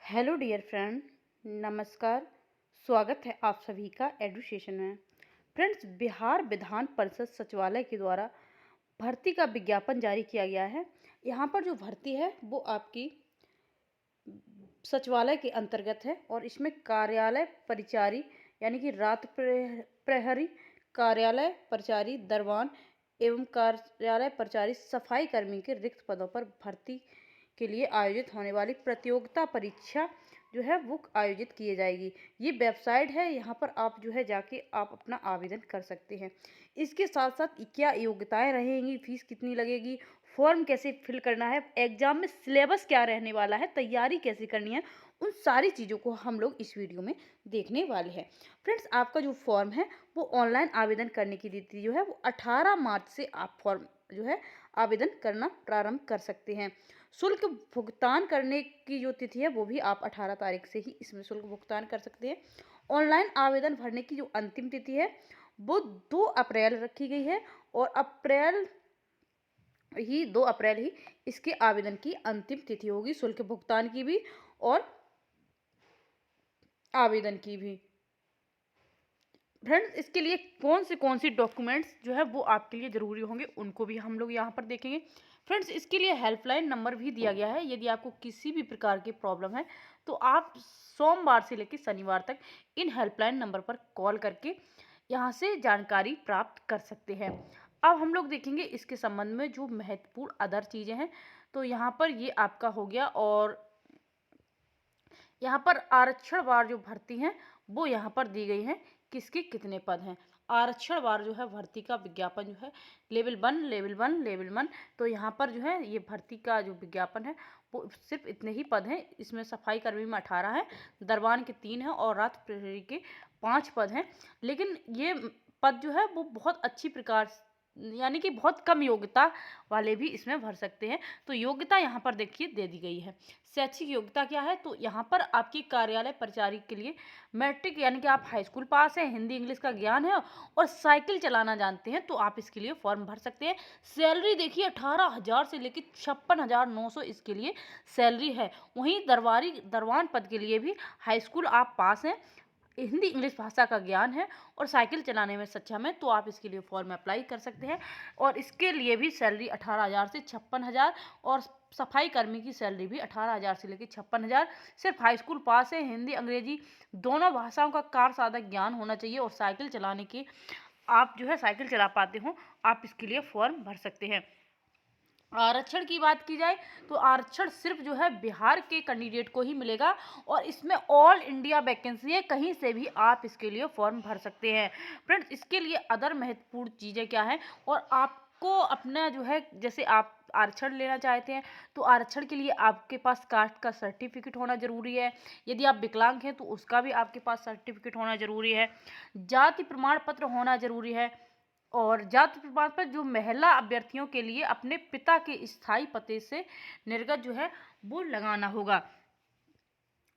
Hello dear friend, नमस्कार। स्वागत है आप सभी का एडुकेशन में। फ्रेंड्स, बिहार विधान परिषद सचिवालय के द्वारा भर्ती का विज्ञापन जारी किया गया है। यहाँ पर जो भर्ती है वो आपकी सचिवालय के अंतर्गत है और इसमें कार्यालय परिचारी यानी कि रात प्रहरी, कार्यालय परिचारी, दरवान एवं कार्यालय परिचारी सफाई कर्मी के रिक्त पदों पर भर्ती के लिए आयोजित होने वाली प्रतियोगिता परीक्षा जो है वो आयोजित की जाएगी। ये वेबसाइट है, यहाँ पर आप जो है जाके आप अपना आवेदन कर सकते हैं। इसके साथ साथ क्या योग्यताएं रहेंगी, फीस कितनी लगेगी, फॉर्म कैसे फिल करना है, एग्जाम में सिलेबस क्या रहने वाला है, तैयारी कैसे करनी है, उन सारी चीज़ों को हम लोग इस वीडियो में देखने वाले हैं। फ्रेंड्स, आपका जो फॉर्म है वो ऑनलाइन आवेदन करने की तिथि जो है वो 18 मार्च से आप फॉर्म जो है आवेदन करना प्रारंभ कर सकते हैं। शुल्क भुगतान करने की जो तिथि है वो भी आप 18 तारीख से ही इसमें शुल्क भुगतान कर सकते हैं। ऑनलाइन आवेदन भरने की जो अंतिम तिथि है वो 2 अप्रैल रखी गई है और 2 अप्रैल ही इसके आवेदन की अंतिम तिथि होगी, शुल्क भुगतान की भी और आवेदन की भी। फ्रेंड्स, इसके लिए कौन सी डॉक्यूमेंट्स जो है वो आपके लिए ज़रूरी होंगे उनको भी हम लोग यहाँ पर देखेंगे। फ्रेंड्स, इसके लिए हेल्पलाइन नंबर भी दिया गया है। यदि आपको किसी भी प्रकार की प्रॉब्लम है तो आप सोमवार से लेकर शनिवार तक इन हेल्पलाइन नंबर पर कॉल करके यहाँ से जानकारी प्राप्त कर सकते हैं। अब हम लोग देखेंगे इसके संबंध में जो महत्वपूर्ण अदर चीज़ें हैं। तो यहाँ पर ये आपका हो गया और यहाँ पर आरक्षणवार जो भर्ती हैं वो यहाँ पर दी गई हैं, किसके कितने पद हैं। आरक्षणवार जो है भर्ती का विज्ञापन जो है लेवल 1, लेवल 1, लेवल 1। तो यहाँ पर जो है ये भर्ती का जो विज्ञापन है वो सिर्फ इतने ही पद हैं। इसमें सफाई कर्मी में 18 है, दरबान के 3 हैं और रात प्रहरी के 5 पद हैं। लेकिन ये पद जो है वो बहुत अच्छी प्रकार यानी कि बहुत कम योग्यता वाले भी इसमें भर सकते हैं। तो योग्यता यहाँ पर देखिए दे दी गई है। शैक्षिक योग्यता क्या है, तो यहाँ पर आपकी कार्यालय परिचारी के लिए मैट्रिक यानी कि आप हाई स्कूल पास हैं, हिंदी इंग्लिश का ज्ञान है और साइकिल चलाना जानते हैं तो आप इसके लिए फॉर्म भर सकते हैं। सैलरी देखिए 18,000 से लेकर 56,900 इसके लिए सैलरी है। वहीं दरवान पद के लिए भी हाई स्कूल आप पास हैं, हिंदी इंग्लिश भाषा का ज्ञान है और साइकिल चलाने में सक्षम है तो आप इसके लिए फॉर्म अप्लाई कर सकते हैं। और इसके लिए भी सैलरी 18,000 से 56,000 और सफाई कर्मी की सैलरी भी 18,000 से लेकर 56,000। सिर्फ हाई स्कूल पास है, हिंदी अंग्रेजी दोनों भाषाओं का कारसाधक ज्ञान होना चाहिए और साइकिल चलाने की आप जो है साइकिल चला पाते हो, आप इसके लिए फॉर्म भर सकते हैं। आरक्षण की बात की जाए तो आरक्षण सिर्फ जो है बिहार के कैंडिडेट को ही मिलेगा और इसमें ऑल इंडिया वैकेंसी है, कहीं से भी आप इसके लिए फॉर्म भर सकते हैं। फ्रेंड्स, इसके लिए अदर महत्वपूर्ण चीज़ें क्या हैं और आपको अपना जो है जैसे आप आरक्षण लेना चाहते हैं तो आरक्षण के लिए आपके पास कास्ट का सर्टिफिकेट होना जरूरी है। यदि आप विकलांग हैं तो उसका भी आपके पास सर्टिफिकेट होना जरूरी है। जाति प्रमाण पत्र होना जरूरी है और जाति प्रमाण पत्र जो महिला अभ्यर्थियों के लिए अपने पिता के स्थायी पते से निर्गत जो है वो लगाना होगा।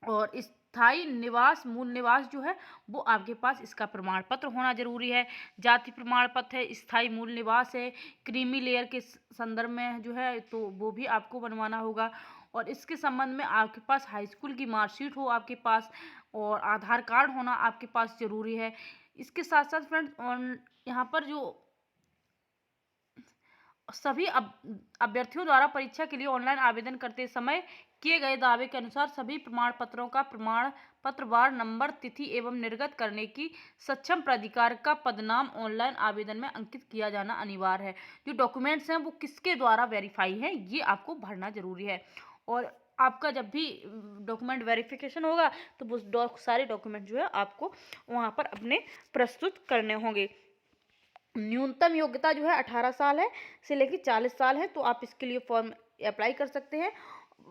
और स्थायी निवास, मूल निवास जो है वो आपके पास इसका प्रमाण पत्र होना जरूरी है। जाति प्रमाण पत्र है, स्थायी मूल निवास है, क्रीमी लेयर के संदर्भ में जो है तो वो भी आपको बनवाना होगा। और इसके संबंध में आपके पास हाई स्कूल की मार्कशीट हो आपके पास और आधार कार्ड होना आपके पास जरूरी है। इसके साथ साथ फ्रेंड्स यहाँ पर जो सभी अभ्यर्थियों द्वारा परीक्षा के लिए ऑनलाइन आवेदन करते समय किए गए दावे के अनुसार सभी प्रमाण पत्रों का प्रमाण पत्रवार नंबर, तिथि एवं निर्गत करने की सक्षम प्राधिकार का पदनाम ऑनलाइन आवेदन में अंकित किया जाना अनिवार्य है। जो डॉक्यूमेंट्स हैं वो किसके द्वारा वेरीफाई है ये आपको भरना जरूरी है। और आपका जब भी डॉक्यूमेंट वेरिफिकेशन होगा तो वो सारे डॉक्यूमेंट जो है आपको वहाँ पर अपने प्रस्तुत करने होंगे। न्यूनतम योग्यता जो है 18 साल है से लेकर 40 साल है तो आप इसके लिए फॉर्म अप्लाई कर सकते हैं।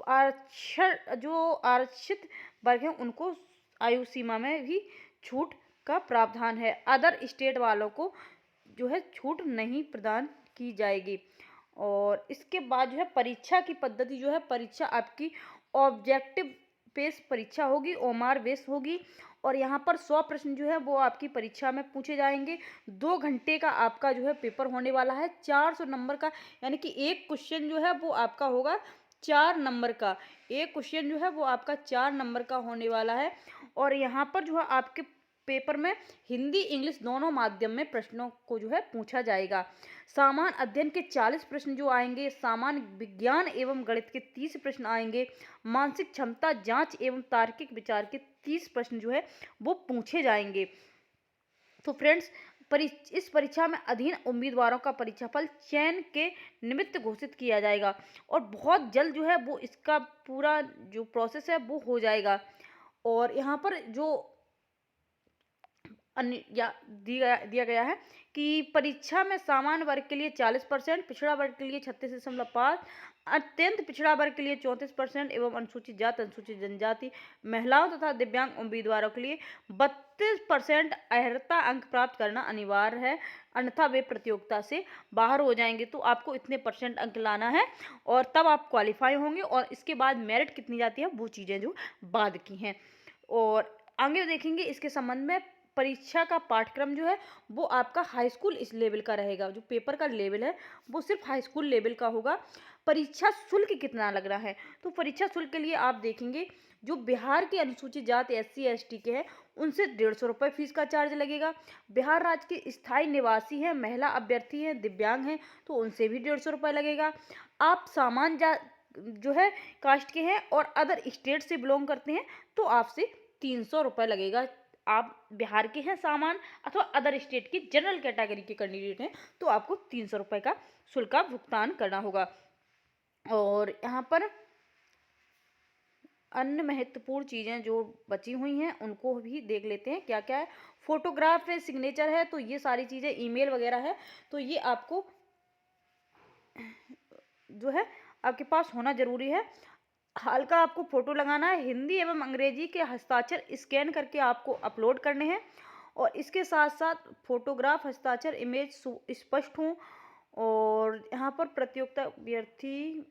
आरक्षित वर्ग हैं उनको आयु सीमा में भी छूट का प्रावधान है। अदर स्टेट वालों को जो है छूट नहीं प्रदान की जाएगी। और इसके बाद जो है परीक्षा की पद्धति जो है, परीक्षा आपकी ऑब्जेक्टिव बेस परीक्षा होगी, ओमार बेस होगी और यहाँ पर 100 प्रश्न जो है वो आपकी परीक्षा में पूछे जाएंगे। 2 घंटे का आपका जो है पेपर होने वाला है, 400 नंबर का, यानी कि एक क्वेश्चन जो है वो आपका होगा 4 नंबर का, एक क्वेश्चन जो है वो आपका 4 नंबर का होने वाला है। और यहाँ पर जो है आपके पेपर में हिंदी इंग्लिश दोनों माध्यम में प्रश्नों को जो है पूछा जाएगा। सामान्य अध्ययन के 40 प्रश्न जो आएंगे, सामान्य विज्ञान एवं गणित के 30 प्रश्न आएंगे, मानसिक क्षमता जांच एवं तार्किक विचार के 30 प्रश्न जो है वो पूछे जाएंगे। तो फ्रेंड्स, इस परीक्षा में अधीन उम्मीदवारों का परीक्षाफल चयन के निमित्त घोषित किया जाएगा और बहुत जल्द जो है वो इसका पूरा जो प्रोसेस है वो हो जाएगा। और यहाँ पर जो दिया गया है कि परीक्षा में सामान्य वर्ग के लिए 40%, पिछड़ा वर्ग के लिए 36.5, अत्यंत पिछड़ा वर्ग के लिए 34% एवं अनुसूचित जाति अनुसूचित जनजाति महिलाओं तथा दिव्यांग उम्मीदवारों के लिए 32% अर्हता अंक प्राप्त करना अनिवार्य है, अन्यथा वे प्रतियोगिता से बाहर हो जाएंगे। तो आपको इतने परसेंट अंक लाना है और तब आप क्वालिफाई होंगे। और इसके बाद मेरिट कितनी जाती है वो चीज़ें जो बाद की हैं। और आगे देखेंगे इसके संबंध में। परीक्षा का पाठ्यक्रम जो है वो आपका हाई स्कूल इस लेवल का रहेगा। जो पेपर का लेवल है वो सिर्फ हाई स्कूल लेवल का होगा। परीक्षा शुल्क कितना लग रहा है, तो परीक्षा शुल्क के लिए आप देखेंगे जो बिहार के अनुसूचित जाति SC ST के हैं उनसे 150 रुपये फीस का चार्ज लगेगा। बिहार राज्य के स्थायी निवासी हैं, महिला अभ्यर्थी हैं, दिव्यांग हैं तो उनसे भी 150 रुपये लगेगा। आप सामान्य जो है कास्ट के हैं और अदर स्टेट से बिलोंग करते हैं तो आपसे 300 रुपये लगेगा। आप बिहार के हैं सामान्य अथवा अदर स्टेट की जनरल कैटेगरी के कैंडिडेट हैं तो आपको 300 रुपये का शुल्क का भुगतान करना होगा। और यहाँ पर अन्य महत्वपूर्ण चीज़ें जो बची हुई हैं उनको भी देख लेते हैं क्या क्या है। फोटोग्राफ है, सिग्नेचर है, तो ये सारी चीज़ें, ईमेल वगैरह है तो ये आपको जो है आपके पास होना ज़रूरी है। हाल का आपको फ़ोटो लगाना है, हिंदी एवं अंग्रेजी के हस्ताक्षर स्कैन करके आपको अपलोड करने हैं। और इसके साथ साथ फोटोग्राफ, हस्ताक्षर, इमेज स्पष्ट हों। और यहाँ पर प्रतियोगिता अभ्यर्थी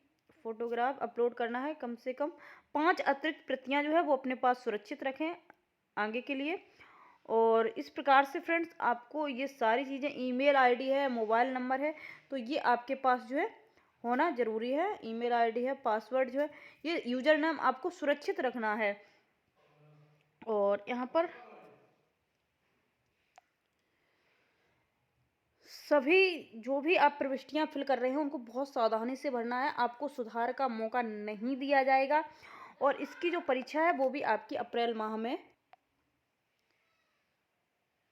फोटोग्राफ अपलोड करना है, कम से कम 5 अतिरिक्त प्रतियाँ जो है वो अपने पास सुरक्षित रखें आगे के लिए। और इस प्रकार से फ्रेंड्स आपको ये सारी चीज़ें, ईमेल आईडी है, मोबाइल नंबर है, तो ये आपके पास जो है होना ज़रूरी है। ईमेल आईडी है, पासवर्ड जो है, ये यूज़र नेम आपको सुरक्षित रखना है। और यहाँ पर सभी जो भी आप प्रविष्टियाँ फिल कर रहे हैं उनको बहुत सावधानी से भरना है, आपको सुधार का मौका नहीं दिया जाएगा। और इसकी जो परीक्षा है वो भी आपकी अप्रैल माह में,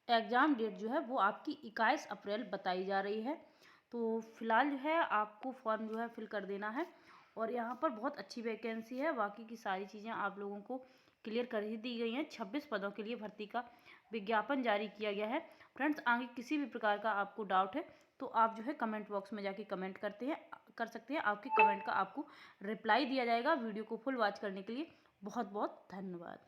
एग्ज़ाम डेट जो है वो आपकी 21 अप्रैल बताई जा रही है। तो फिलहाल जो है आपको फॉर्म जो है फिल कर देना है। और यहाँ पर बहुत अच्छी वैकेंसी है, बाकी की सारी चीज़ें आप लोगों को क्लियर कर ही दी गई हैं। 26 पदों के लिए भर्ती का विज्ञापन जारी किया गया है। फ्रेंड्स, आगे किसी भी प्रकार का आपको डाउट है तो आप जो है कमेंट बॉक्स में जाके कमेंट कर सकते हैं। आपकी कमेंट का आपको रिप्लाई दिया जाएगा। वीडियो को फुल वॉच करने के लिए बहुत बहुत धन्यवाद।